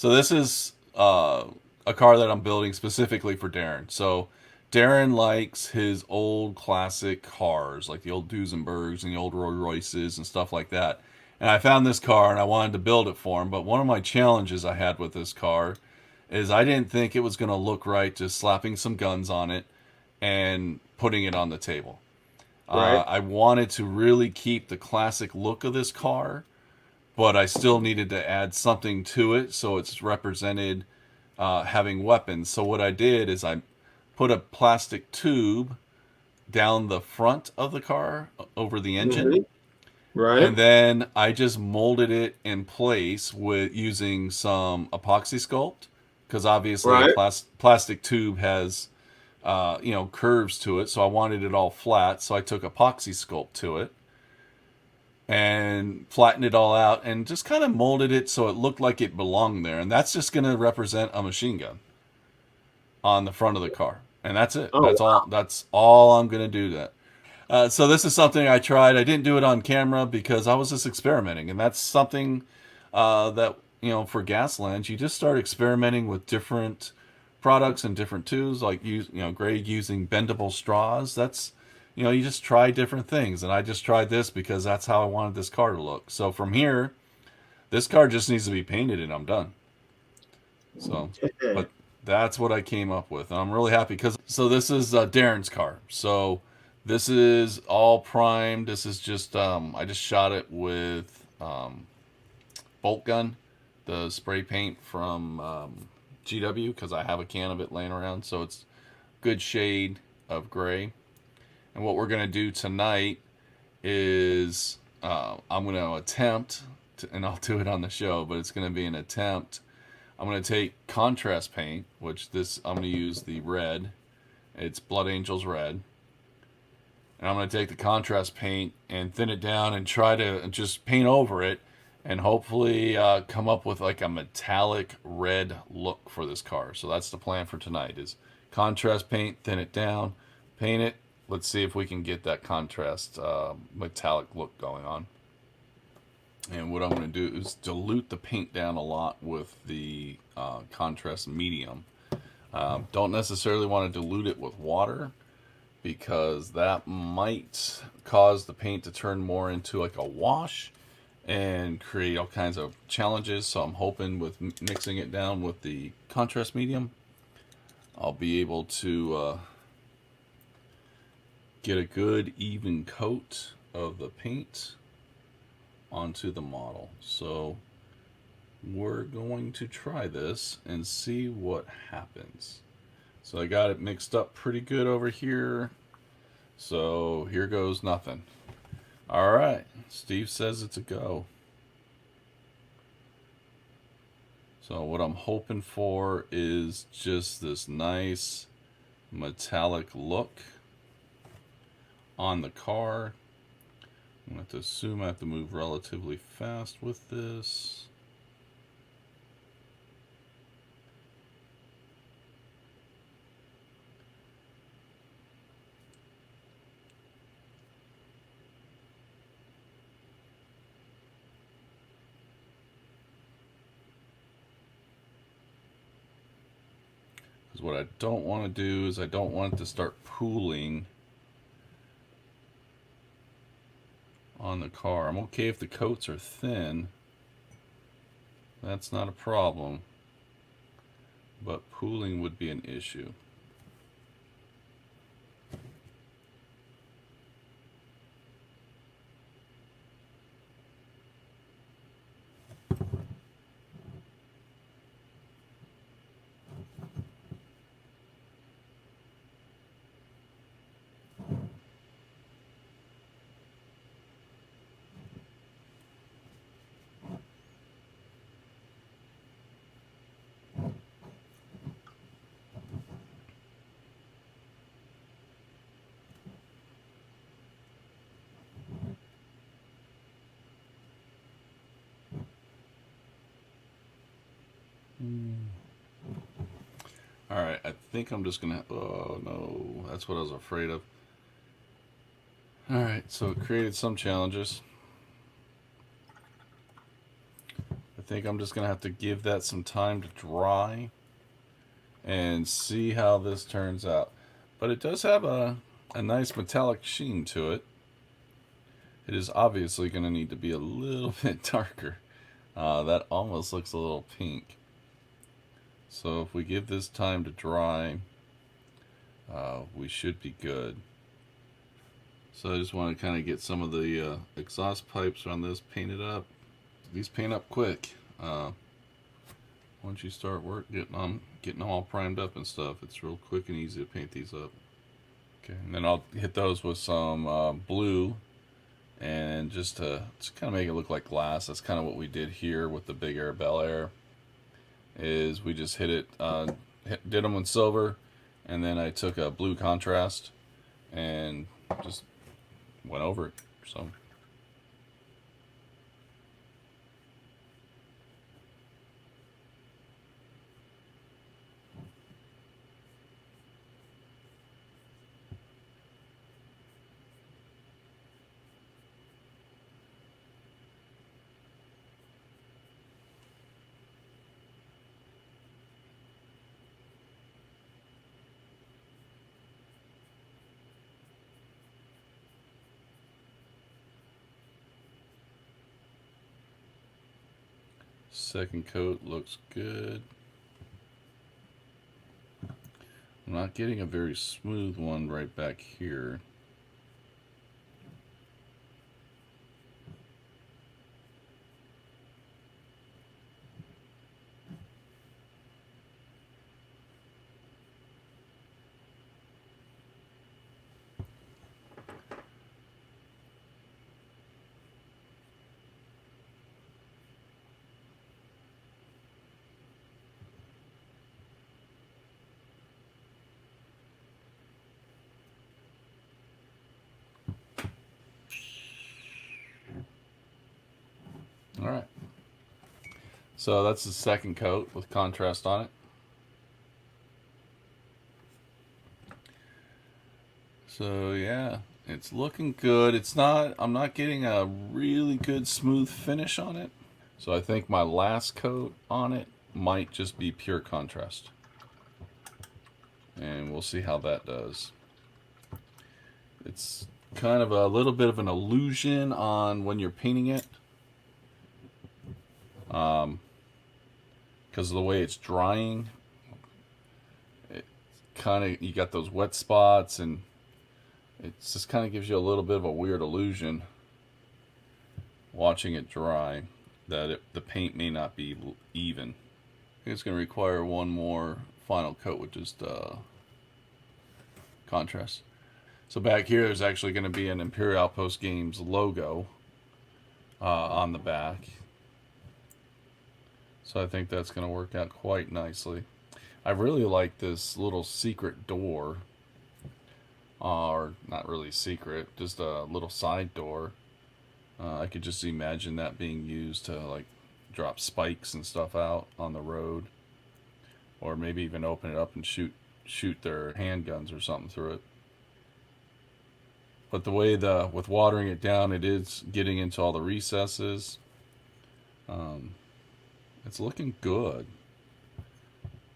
So this is a car that I'm building specifically for Darren. So Darren likes his old classic cars, like the old Duesenbergs and the old Rolls Royces and stuff like that. And I found this car and I wanted to build it for him. But one of my challenges I had with this car is I didn't think it was going to look right just slapping some guns on it and putting it on the table. Right. I wanted to really keep the classic look of this car, but I still needed to add something to it so it's represented having weapons. So what I did is I put a plastic tube down the front of the car over the engine, Hmm. Right. and then I just molded it in place with using some epoxy sculpt because obviously a Right. plastic tube has curves to it. So I wanted it all flat. So I took epoxy sculpt to it and flattened it all out and just kind of molded it so it looked like it belonged there. And that's just going to represent a machine gun on the front of the car. And that's it. Oh, That's all I'm going to do. That. So this is something I tried. I didn't do it on camera because I was just experimenting, and that's something that for Gaslands, you just start experimenting with different products and different tools. Like Greg using bendable straws. That's you just try different things, and I just tried this because that's how I wanted this car to look. So from here, this car just needs to be painted, and I'm done. So, wow. but that's what I came up with. And I'm really happy because so this is Darren's car. So this is all primed. This is just I just shot it with bolt gun, the spray paint from GW because I have a can of it laying around. So it's good shade of gray. And what we're gonna do tonight is I'm gonna attempt, and I'll do it on the show, but it's gonna be an attempt. I'm going to take contrast paint, which this I'm going to use the red. It's Blood Angels red. And I'm going to take the contrast paint and thin it down and try to just paint over it and hopefully come up with like a metallic red look for this car. So that's the plan for tonight is contrast paint, thin it down, paint it. Let's see if we can get that contrast metallic look going on. And what I'm going to do is dilute the paint down a lot with the contrast medium. Don't necessarily want to dilute it with water because that might cause the paint to turn more into like a wash and create all kinds of challenges. So I'm hoping with mixing it down with the contrast medium, I'll be able to get a good even coat of the paint onto the model. So we're going to try this and see what happens. So I got it mixed up pretty good over here. So here goes nothing. All right, Steve says it's a go. So what I'm hoping for is just this nice metallic look on the car. I'm going to have to assume I have to move relatively fast with this. Because what I don't want to do is I don't want it to start pooling on the car. I'm okay if the coats are thin. That's not a problem. But pooling would be an issue. All right, I think I'm just gonna. Oh no, that's what I was afraid of. All right, so it created some challenges. I think I'm just going to have to give that some time to dry and see how this turns out. But it does have a nice metallic sheen to it. It is obviously going to need to be a little bit darker. That almost looks a little pink. So if we give this time to dry, we should be good. So I just want to kind of get some of the exhaust pipes on this painted up. These paint up quick. Once you start getting them all primed up and stuff, it's real quick and easy to paint these up. Okay, and then I'll hit those with some blue, and just to kind of make it look like glass. That's kind of what we did here with the Big Air Bel Air. Is we just did them with silver, and then I took a blue contrast and just went over it. So. Second coat looks good. I'm not getting a very smooth one right back here. All right. So that's the second coat with contrast on it. So yeah, it's looking good. I'm not getting a really good smooth finish on it. So I think my last coat on it might just be pure contrast. And we'll see how that does. It's kind of a little bit of an illusion on when you're painting it. Because of the way it's drying, it kind of, you got those wet spots, and it just kind of gives you a little bit of a weird illusion watching it dry that the paint may not be even. I think it's going to require one more final coat with just contrast. So back here there's actually going to be an Imperial Outpost Games logo on the back. So I think that's going to work out quite nicely. I really like this little secret door. Or not really secret, just a little side door. I could just imagine that being used to like drop spikes and stuff out on the road. Or maybe even open it up and shoot their handguns or something through it. But the way with watering it down, it is getting into all the recesses. It's looking good.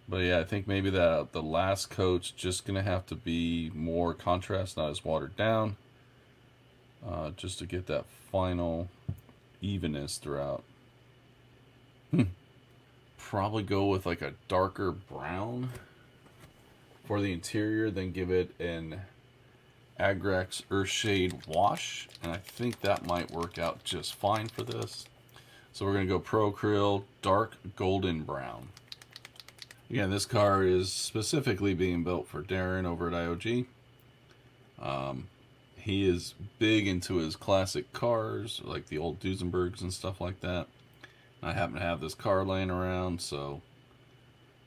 But yeah, I think maybe the last coat's just going to have to be more contrast, not as watered down. Just to get that final evenness throughout. Probably go with like a darker brown for the interior, then give it an Agrax Earthshade wash. And I think that might work out just fine for this. So we're going to go Pro Acryl Dark Golden Brown. Again, this car is specifically being built for Darren over at IOG. He is big into his classic cars, like the old Duesenbergs and stuff like that. I happen to have this car laying around, so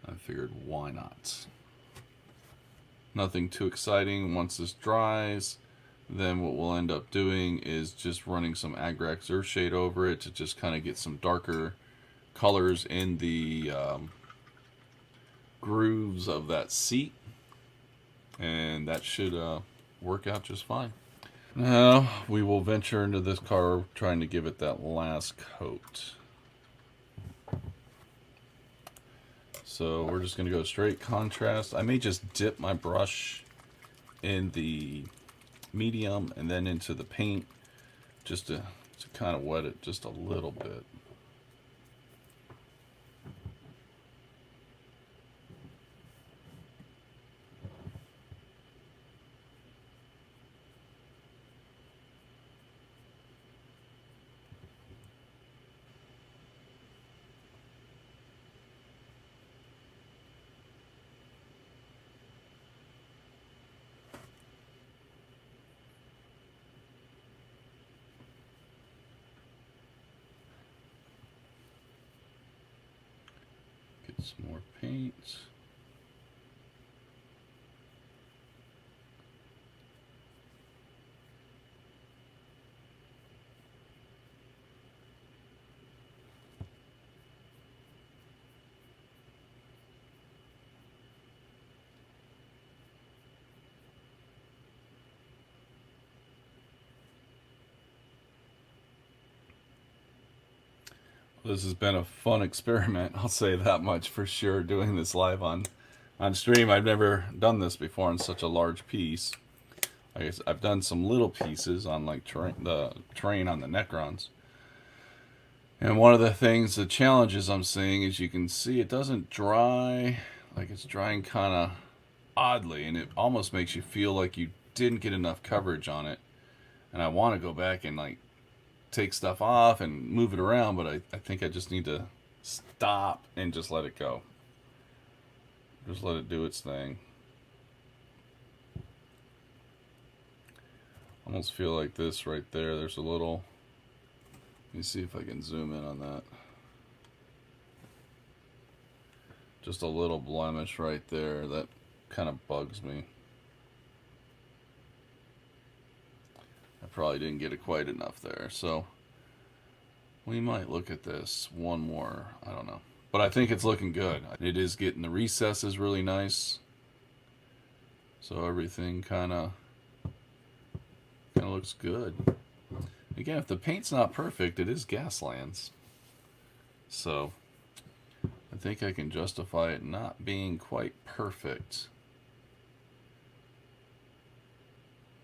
I figured why not. Nothing too exciting. Once this dries, then what we'll end up doing is just running some Agrax Earthshade over it to just kind of get some darker colors in the grooves of that seat, and that should work out just fine. Now we will venture into this car trying to give it that last coat. So we're just going to go straight contrast. I may just dip my brush in the medium and then into the paint just to kind of wet it just a little bit. Get some more paint. This has been a fun experiment, I'll say that much for sure, doing this live on stream. I've never done this before on such a large piece. I guess I've done some little pieces on like the terrain on the Necrons. And one of the things, the challenges I'm seeing is you can see it doesn't dry, like it's drying kind of oddly, and it almost makes you feel like you didn't get enough coverage on it. And I want to go back and like take stuff off and move it around, but I think I just need to stop and just let it go. Just let it do its thing. Almost feel like this right there. There's a little, let me see if I can zoom in on that. Just a little blemish right there. That kind of bugs me. I probably didn't get it quite enough there, so we might look at this one more. I don't know, but I think it's looking good. It is getting the recesses really nice, so everything kind of looks good. Again, if the paint's not perfect, it is Gaslands, so I think I can justify it not being quite perfect,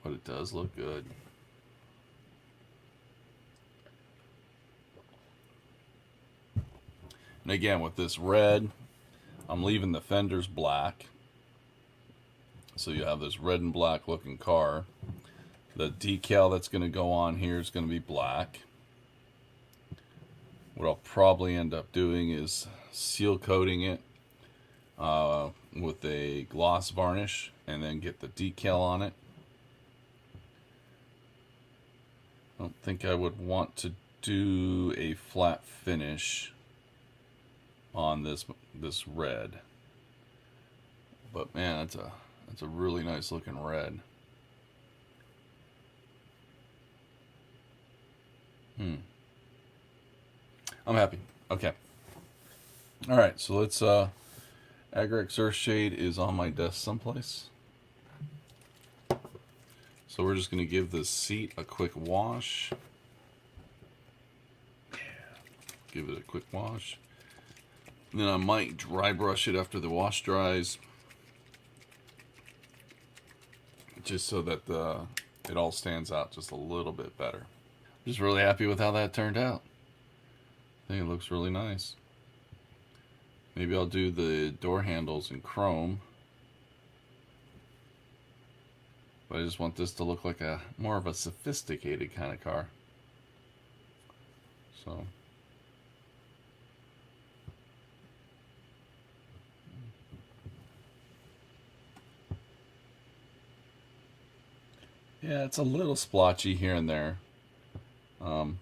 but it does look good. And again, with this red, I'm leaving the fenders black. So you have this red and black looking car. The decal that's going to go on here is going to be black. What I'll probably end up doing is seal coating it with a gloss varnish and then get the decal on it. I don't think I would want to do a flat finish on this red, but man, that's a really nice looking red. I'm happy. Okay. All right, so let's Agrax Earthshade is on my desk someplace. So we're just going to give this seat a quick wash. Give it a quick wash. And then I might dry brush it after the wash dries, just so that it all stands out just a little bit better. I'm just really happy with how that turned out. I think it looks really nice. Maybe I'll do the door handles in chrome, but I just want this to look like a more of a sophisticated kind of car. So yeah, it's a little splotchy here and there. I'm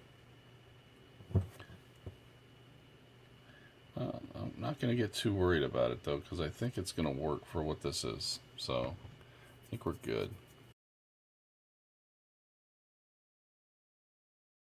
not going to get too worried about it though, because I think it's going to work for what this is. So I think we're good.